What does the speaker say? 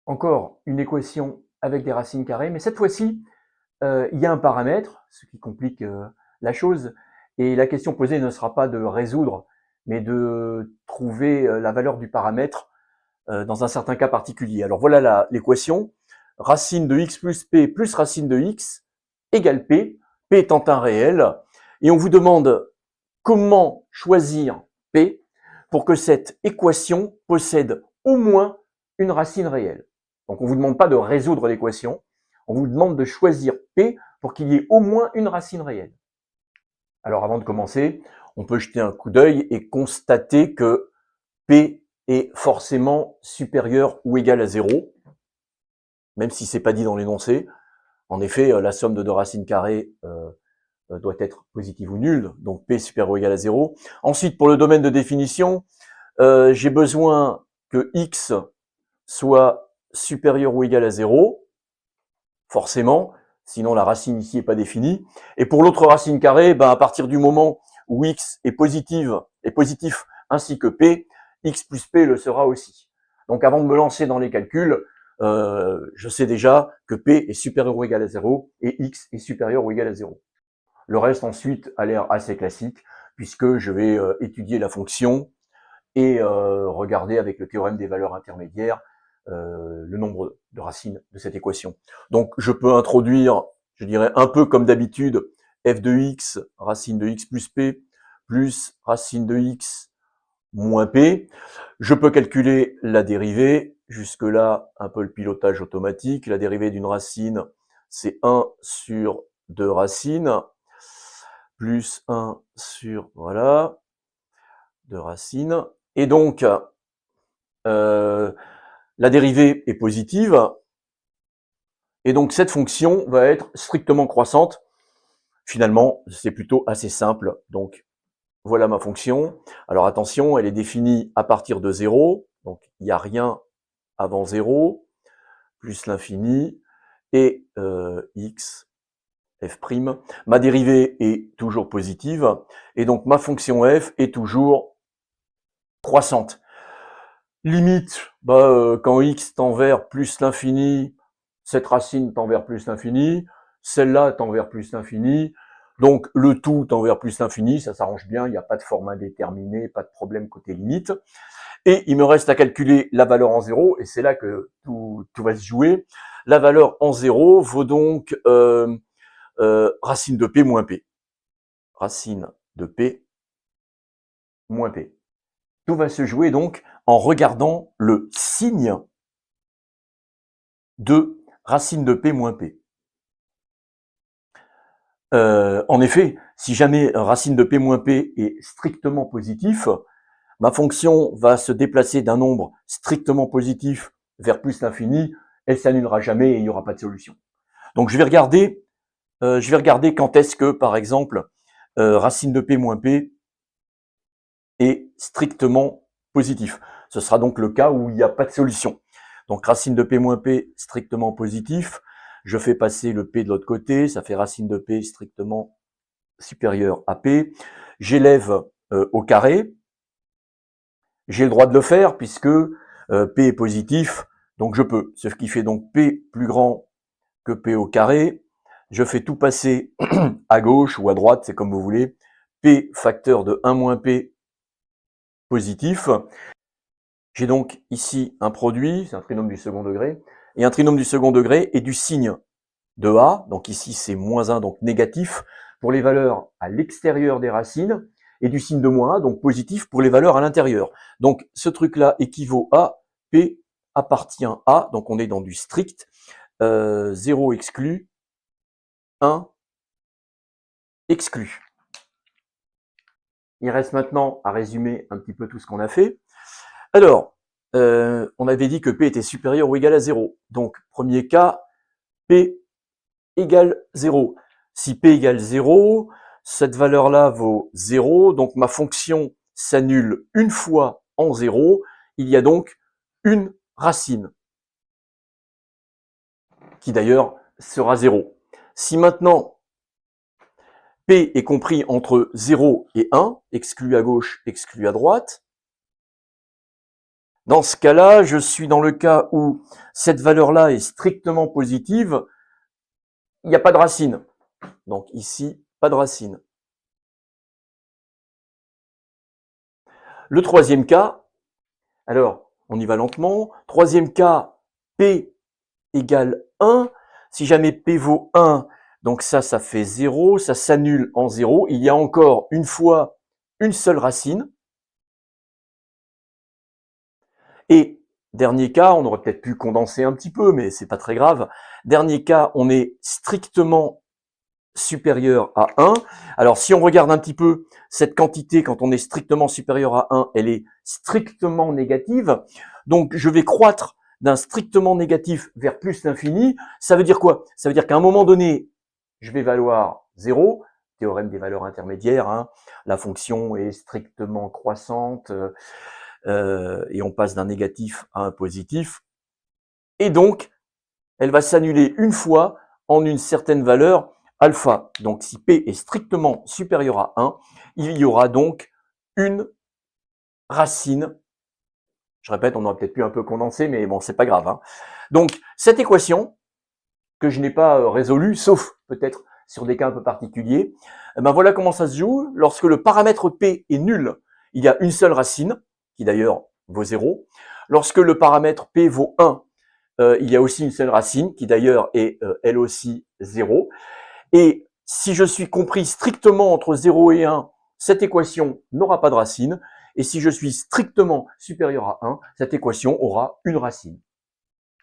Encore une équation avec des racines carrées, mais cette fois-ci, il y a un paramètre, ce qui complique la chose, et la question posée ne sera pas de résoudre, mais de trouver la valeur du paramètre dans un certain cas particulier. Alors voilà l'équation, racine de x plus p plus racine de x égale p, p étant un réel, et on vous demande comment choisir p pour que cette équation possède au moins une racine réelle. Donc on ne vous demande pas de résoudre l'équation, on vous demande de choisir p pour qu'il y ait au moins une racine réelle. Alors avant de commencer, on peut jeter un coup d'œil et constater que p est forcément supérieur ou égal à 0, même si ce n'est pas dit dans l'énoncé. En effet, la somme de deux racines carrées doit être positive ou nulle, donc p supérieur ou égal à 0. Ensuite, pour le domaine de définition, j'ai besoin que x soit supérieur ou égal à 0, forcément, sinon la racine ici n'est pas définie. Et pour l'autre racine carrée, ben à partir du moment où x est positif ainsi que p, x plus p le sera aussi. Donc avant de me lancer dans les calculs, je sais déjà que p est supérieur ou égal à 0 et x est supérieur ou égal à 0. Le reste ensuite a l'air assez classique puisque je vais étudier la fonction et regarder avec le théorème des valeurs intermédiaires le nombre de racines de cette équation. Donc je peux introduire, je dirais un peu comme d'habitude, f de x, racine de x plus p, plus racine de x moins p. Je peux calculer la dérivée, jusque-là un peu le pilotage automatique. La dérivée d'une racine, c'est 1 sur 2 racines, plus 1 sur, voilà, 2 racines. Et donc, la dérivée est positive, et donc cette fonction va être strictement croissante. Finalement, c'est plutôt assez simple. Donc, voilà ma fonction. Alors attention, elle est définie à partir de 0, donc il n'y a rien avant 0, plus l'infini, et x, f'. Ma dérivée est toujours positive, et donc ma fonction f est toujours croissante. Limite, quand x tend vers plus l'infini, cette racine tend vers plus l'infini, celle-là tend vers plus l'infini, donc le tout tend vers plus l'infini, ça s'arrange bien, il n'y a pas de forme indéterminée, pas de problème côté limite. Et il me reste à calculer la valeur en 0, et c'est là que tout va se jouer. La valeur en 0 vaut donc racine de p moins p. Racine de p moins p. Tout va se jouer donc en regardant le signe de racine de p moins p. En effet, si jamais racine de p moins p est strictement positif, ma fonction va se déplacer d'un nombre strictement positif vers plus l'infini, elle s'annulera jamais et il n'y aura pas de solution. Donc je vais regarder quand est-ce que, par exemple, racine de p moins p est strictement positif. Ce sera donc le cas où il n'y a pas de solution. Donc racine de p moins p strictement positif, je fais passer le p de l'autre côté, ça fait racine de p strictement supérieur à p. J'élève au carré. J'ai le droit de le faire puisque p est positif, donc je peux. Ce qui fait donc p plus grand que p au carré. Je fais tout passer à gauche ou à droite, c'est comme vous voulez. P facteur de 1 moins p positif. J'ai donc ici un produit, c'est un trinôme du second degré, et un trinôme du second degré est du signe de A, donc ici c'est moins 1, donc négatif, pour les valeurs à l'extérieur des racines, et du signe de moins 1, donc positif pour les valeurs à l'intérieur. Donc ce truc-là équivaut à P appartient à, donc on est dans du strict, 0 exclu, 1 exclu. Il reste maintenant à résumer un petit peu tout ce qu'on a fait. Alors, on avait dit que P était supérieur ou égal à 0. Donc, premier cas, P égale 0. Si P égale 0, cette valeur-là vaut 0, donc ma fonction s'annule une fois en 0. Il y a donc une racine, qui d'ailleurs sera 0. Si maintenant P est compris entre 0 et 1, exclu à gauche, exclu à droite, Dans ce cas-là, je suis dans le cas où cette valeur-là est strictement positive, il n'y a pas de racine. Donc ici, pas de racine. Le troisième cas, alors on y va lentement. Troisième cas, P égale 1. Si jamais P vaut 1, donc ça fait 0, ça s'annule en 0. Il y a encore une fois une seule racine. Et dernier cas, on aurait peut-être pu condenser un petit peu, mais c'est pas très grave. Dernier cas, on est strictement supérieur à 1. Alors, si on regarde un petit peu cette quantité, quand on est strictement supérieur à 1, elle est strictement négative. Donc, je vais croître d'un strictement négatif vers plus l'infini. Ça veut dire quoi? Ça veut dire qu'à un moment donné, je vais valoir 0, théorème des valeurs intermédiaires, hein. La fonction est strictement croissante et on passe d'un négatif à un positif. Et donc, elle va s'annuler une fois en une certaine valeur alpha. Donc, si P est strictement supérieur à 1, il y aura donc une racine. Je répète, on aurait peut-être pu un peu condenser, mais bon, c'est pas grave, hein. Donc, cette équation, que je n'ai pas résolue, sauf peut-être sur des cas un peu particuliers, ben voilà comment ça se joue. Lorsque le paramètre P est nul, il y a une seule racine, qui d'ailleurs vaut 0. Lorsque le paramètre P vaut 1, il y a aussi une seule racine, qui d'ailleurs est elle aussi 0. Et si je suis compris strictement entre 0 et 1, cette équation n'aura pas de racine. Et si je suis strictement supérieur à 1, cette équation aura une racine.